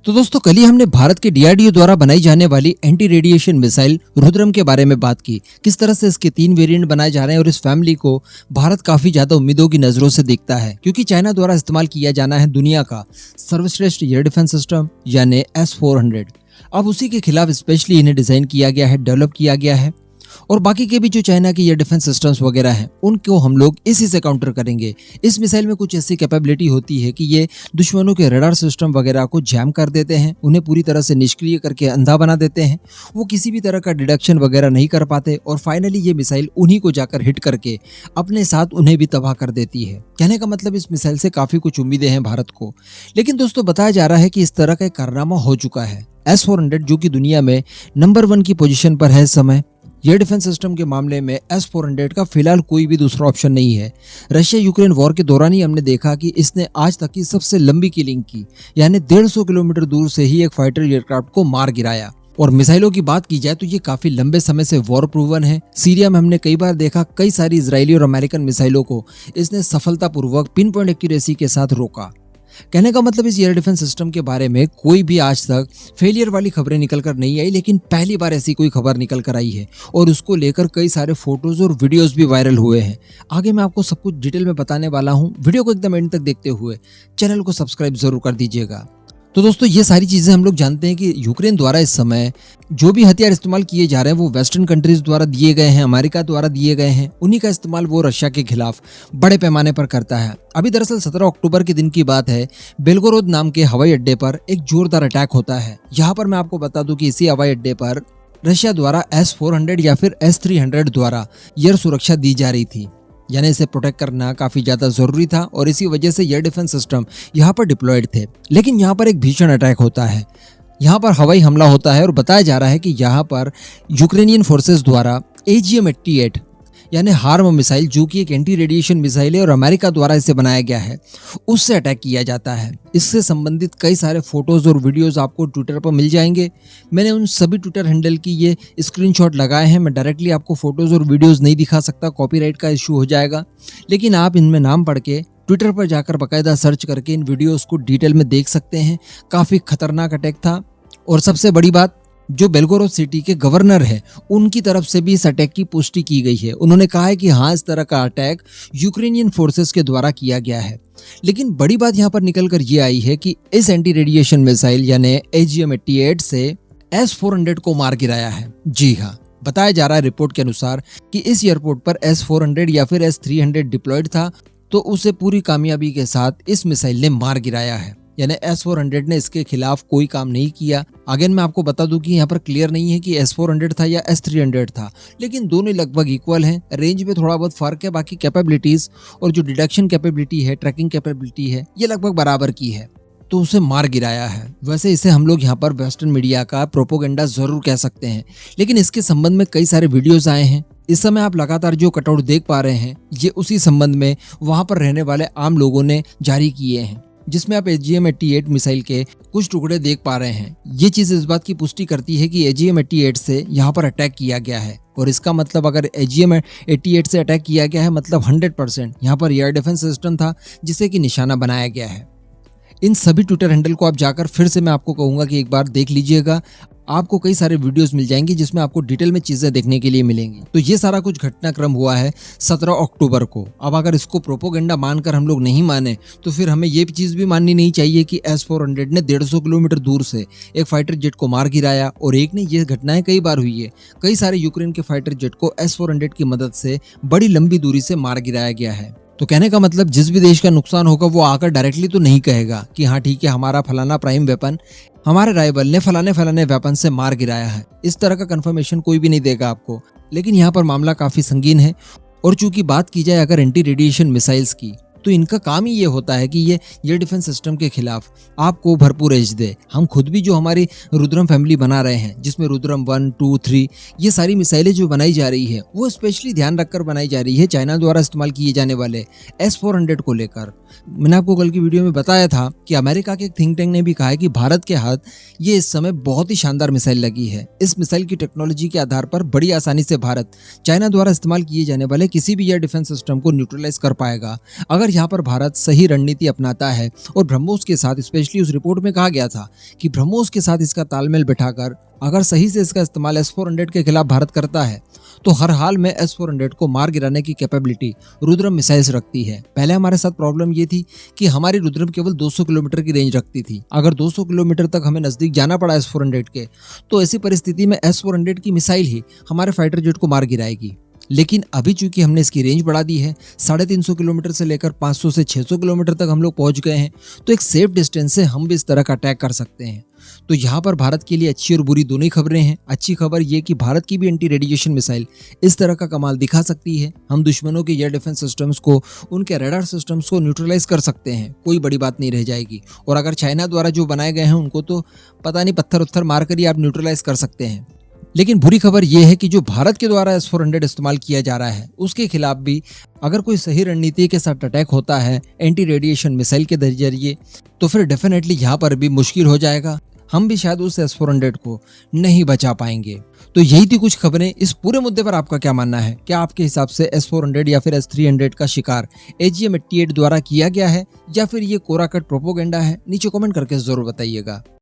तो दोस्तों कल ही हमने भारत के डीआरडीओ द्वारा बनाई जाने वाली एंटी रेडिएशन मिसाइल रुद्रम के बारे में बात की। किस तरह से इसके 3 वेरिएंट बनाए जा रहे हैं और इस फैमिली को भारत काफी ज्यादा उम्मीदों की नजरों से देखता है, क्योंकि चाइना द्वारा इस्तेमाल किया जाना है दुनिया का सर्वश्रेष्ठ एयर डिफेंस सिस्टम यानी S-400। अब उसी के खिलाफ स्पेशली इन्हें डिजाइन किया गया है, डेवलप किया गया है और बाकी के भी जो चाइना की एयर डिफेंस सिस्टम्स वगैरह हैं उनको हम लोग इसी से काउंटर करेंगे। इस मिसाइल में कुछ ऐसी कैपेबिलिटी होती है कि ये दुश्मनों के रडार सिस्टम वगैरह को जैम कर देते हैं, उन्हें पूरी तरह से निष्क्रिय करके अंधा बना देते हैं। वो किसी भी तरह का डिडक्शन वगैरह नहीं कर पाते और फाइनली ये मिसाइल उन्हीं को जाकर हिट करके अपने साथ उन्हें भी तबाह कर देती है। कहने का मतलब इस मिसाइल से काफी कुछ उम्मीदें हैं भारत को। लेकिन दोस्तों बताया जा रहा है कि इस तरह का एक कारनामा हो चुका है। S-400 जो कि दुनिया में नंबर 1 की पोजीशन पर है इस समय, एयर डिफेंस सिस्टम के मामले में S-400 का फिलहाल कोई भी दूसरा ऑप्शन नहीं है। रशिया यूक्रेन वॉर के दौरान ही हमने देखा कि इसने आज तक की सबसे लंबी किलिंग की, यानी 150 किलोमीटर दूर से ही एक फाइटर एयरक्राफ्ट को मार गिराया। और मिसाइलों की बात की जाए तो ये काफी लंबे समय से वॉर प्रूवन है। सीरिया में हमने कई बार देखा कई सारी इजरायली और अमेरिकन मिसाइलों को इसने सफलतापूर्वक पिन पॉइंट एक्यूरेसी के साथ रोका। कहने का मतलब इस एयर डिफेंस सिस्टम के बारे में कोई भी आज तक फेलियर वाली खबरें निकल कर नहीं आई, लेकिन पहली बार ऐसी कोई खबर निकल कर आई है और उसको लेकर कई सारे फोटोज और वीडियोस भी वायरल हुए हैं। आगे मैं आपको सब कुछ डिटेल में बताने वाला हूं। वीडियो को एकदम एंड तक देखते हुए चैनल को सब्सक्राइब जरूर कर दीजिएगा। तो दोस्तों ये सारी चीजें हम लोग जानते हैं कि यूक्रेन द्वारा इस समय जो भी हथियार इस्तेमाल किए जा रहे हैं वो वेस्टर्न कंट्रीज द्वारा दिए गए हैं, अमेरिका द्वारा दिए गए हैं। उन्हीं का इस्तेमाल वो रशिया के खिलाफ बड़े पैमाने पर करता है। अभी दरअसल 17 अक्टूबर के दिन की बात है, बेलगोरोद नाम के हवाई अड्डे पर एक जोरदार अटैक होता है। यहाँ पर मैं आपको बता दूं कि इसी हवाई अड्डे पर रशिया द्वारा S-400 या फिर S-300 द्वारा एयर सुरक्षा दी जा रही थी, यानी इसे प्रोटेक्ट करना काफी ज्यादा जरूरी था और इसी वजह से एयर डिफेंस सिस्टम यहाँ पर डिप्लॉयड थे। लेकिन यहाँ पर एक भीषण अटैक होता है, यहाँ पर हवाई हमला होता है और बताया जा रहा है कि यहाँ पर यूक्रेनियन फोर्सेस द्वारा AGM-88 यानी हार्म मिसाइल, जो कि एक एंटी रेडिएशन मिसाइल है और अमेरिका द्वारा इसे बनाया गया है, उससे अटैक किया जाता है। इससे संबंधित कई सारे फोटोज और वीडियोस आपको ट्विटर पर मिल जाएंगे। मैंने उन सभी ट्विटर हैंडल की ये स्क्रीनशॉट लगाए हैं। मैं डायरेक्टली आपको फोटोज और वीडियोस नहीं दिखा सकता, कॉपीराइट का इश्यू हो जाएगा, लेकिन आप इनमें नाम पढ़ के ट्विटर पर जाकर बाकायदा सर्च करके इन वीडियोस को डिटेल में देख सकते हैं। काफी खतरनाक अटैक था और सबसे बड़ी बात, जो बेलगोरोद सिटी के गवर्नर है उनकी तरफ से भी इस अटैक की पुष्टि की गई है। उन्होंने कहा है कि हाँ, इस तरह का अटैक यूक्रेनियन फोर्सेस के द्वारा किया गया है। लेकिन बड़ी बात यहाँ पर निकल कर ये आई है कि इस एंटी रेडिएशन मिसाइल यानी AGM-88 से S-400 को मार गिराया है। जी हाँ, बताया जा रहा है रिपोर्ट के अनुसार कि इस एयरपोर्ट पर S-400 या फिर S-300 डिप्लॉयड था, तो उसे पूरी कामयाबी के साथ इस मिसाइल ने मार गिराया है, यानी S-400 ने इसके खिलाफ कोई काम नहीं किया। अगेन मैं आपको बता दूं कि यहाँ पर क्लियर नहीं है कि S-400 था या S-300 था, लेकिन दोनों लगभग इक्वल हैं। रेंज में थोड़ा बहुत फर्क है, बाकी कैपेबिलिटीज और जो डिडक्शन कैपेबिलिटी है, ट्रैकिंग कैपेबिलिटी है, ये लगभग बराबर की है, तो उसे मार गिराया है। वैसे इसे हम लोग यहाँ पर वेस्टर्न मीडिया का प्रोपोगेंडा जरूर कह सकते हैं, लेकिन इसके संबंध में कई सारे वीडियोज आए हैं। इस समय आप लगातार जो कटआउट देख पा रहे हैं ये उसी संबंध में वहां पर रहने वाले आम लोगों ने जारी किए हैं, जिसमें आप AGM-88 मिसाइल के कुछ टुकड़े देख पा रहे हैं। ये चीज इस बात की पुष्टि करती है कि AGM-88 से यहाँ पर अटैक किया गया है और इसका मतलब अगर AGM-88 से अटैक किया गया है मतलब 100% यहाँ पर एयर डिफेंस सिस्टम था जिसे कि निशाना बनाया गया है। इन सभी ट्विटर हैंडल को आप जाकर फिर से मैं आपको कहूंगा कि एक बार देख लीजिएगा। आपको कई सारे वीडियोस मिल जाएंगे जिसमें आपको डिटेल में चीजें देखने के लिए मिलेंगी। तो ये सारा कुछ घटनाक्रम हुआ है 17 अक्टूबर को। अब अगर इसको प्रोपोगेंडा मानकर हम लोग नहीं माने तो फिर हमें ये चीज भी माननी नहीं चाहिए कि S-400 ने 150 किलोमीटर दूर से एक फाइटर जेट को मार गिराया। और एक नहीं, ये घटनाएं कई बार हुई है। कई सारे यूक्रेन के फाइटर जेट को S-400 की मदद से बड़ी लंबी दूरी से मार गिराया गया है। तो कहने का मतलब जिस भी देश का नुकसान होगा वो आकर डायरेक्टली तो नहीं कहेगा कि हाँ ठीक है, हमारा फलाना प्राइम वेपन हमारे राइवल ने फलाने वेपन से मार गिराया है। इस तरह का कंफर्मेशन कोई भी नहीं देगा आपको। लेकिन यहाँ पर मामला काफी संगीन है और चूंकि बात की जाए अगर एंटी रेडिएशन मिसाइल्स की, तो इनका काम ही ये होता है कि ये एयर डिफेंस सिस्टम के खिलाफ आपको भरपूर एज दे। हम खुद भी जो हमारी रुद्रम फैमिली बना रहे हैं, जिसमें रुद्रम 1, 2, 3 ये सारी मिसाइलें जो बनाई जा रही है वो स्पेशली ध्यान रखकर बनाई जा रही है चाइना द्वारा इस्तेमाल किए जाने वाले S-400 को लेकर। मैंने आपको कल की वीडियो में बताया था कि अमेरिका के एक थिंक टैंक ने भी कहा है कि भारत के हाथ ये इस समय बहुत ही शानदार मिसाइल लगी है। इस मिसाइल की टेक्नोलॉजी के आधार पर बड़ी आसानी से भारत चाइना द्वारा इस्तेमाल किए जाने वाले किसी भी एयर डिफेंस सिस्टम को न्यूट्रलाइज कर पाएगा। अगर अगर यहाँ पर भारत सही रणनीति अपनाता है और ब्रह्मोस के साथ, स्पेशली उस रिपोर्ट में कहा गया था कि ब्रह्मोस के साथ इसका तालमेल बिठाकर अगर सही से इसका इस्तेमाल S-400 के खिलाफ भारत करता है तो हर हाल में S-400 को मार गिराने की कैपेबिलिटी रुद्रम मिसाइल्स रखती है। पहले हमारे साथ प्रॉब्लम ये थी कि हमारी रुद्रम केवल 200 किलोमीटर की रेंज रखती थी। अगर 200 किलोमीटर तक हमें नजदीक जाना पड़ा S-400 के, तो ऐसी परिस्थिति में S-400 की मिसाइल ही हमारे फाइटर जेट को मार गिराएगी। लेकिन अभी चूंकि हमने इसकी रेंज बढ़ा दी है, 350 किलोमीटर से लेकर 500 से 600 किलोमीटर तक हम लोग पहुंच गए हैं, तो एक सेफ डिस्टेंस से हम भी इस तरह का अटैक कर सकते हैं। तो यहाँ पर भारत के लिए अच्छी और बुरी दोनों ही खबरें हैं। अच्छी खबर ये कि भारत की भी एंटी रेडिएशन मिसाइल इस तरह का कमाल दिखा सकती है। हम दुश्मनों के एयर डिफेंस सिस्टम्स को, उनके रडार सिस्टम्स को न्यूट्रलाइज कर सकते हैं, कोई बड़ी बात नहीं रह जाएगी। और अगर चाइना द्वारा जो बनाए गए हैं उनको तो पता नहीं पत्थर उत्थर मार कर ही आप न्यूट्रलाइज कर सकते हैं। लेकिन बुरी खबर यह है कि जो भारत के द्वारा S-400 इस्तेमाल किया जा रहा है, उसके खिलाफ भी अगर कोई सही रणनीति के साथ अटैक होता है एंटी रेडिएशन मिसाइल के जरिए, तो फिर डेफिनेटली यहाँ पर भी मुश्किल हो जाएगा। हम भी शायद उस S-400 को नहीं बचा पाएंगे। तो यही थी कुछ खबरें। इस पूरे मुद्दे पर आपका क्या मानना है? क्या आपके हिसाब से S-400 या फिर S-300 का शिकार AGM-88 द्वारा किया गया है या फिर ये कोरा कट प्रोपोगेंडा है? नीचे कमेंट करके जरूर बताइएगा।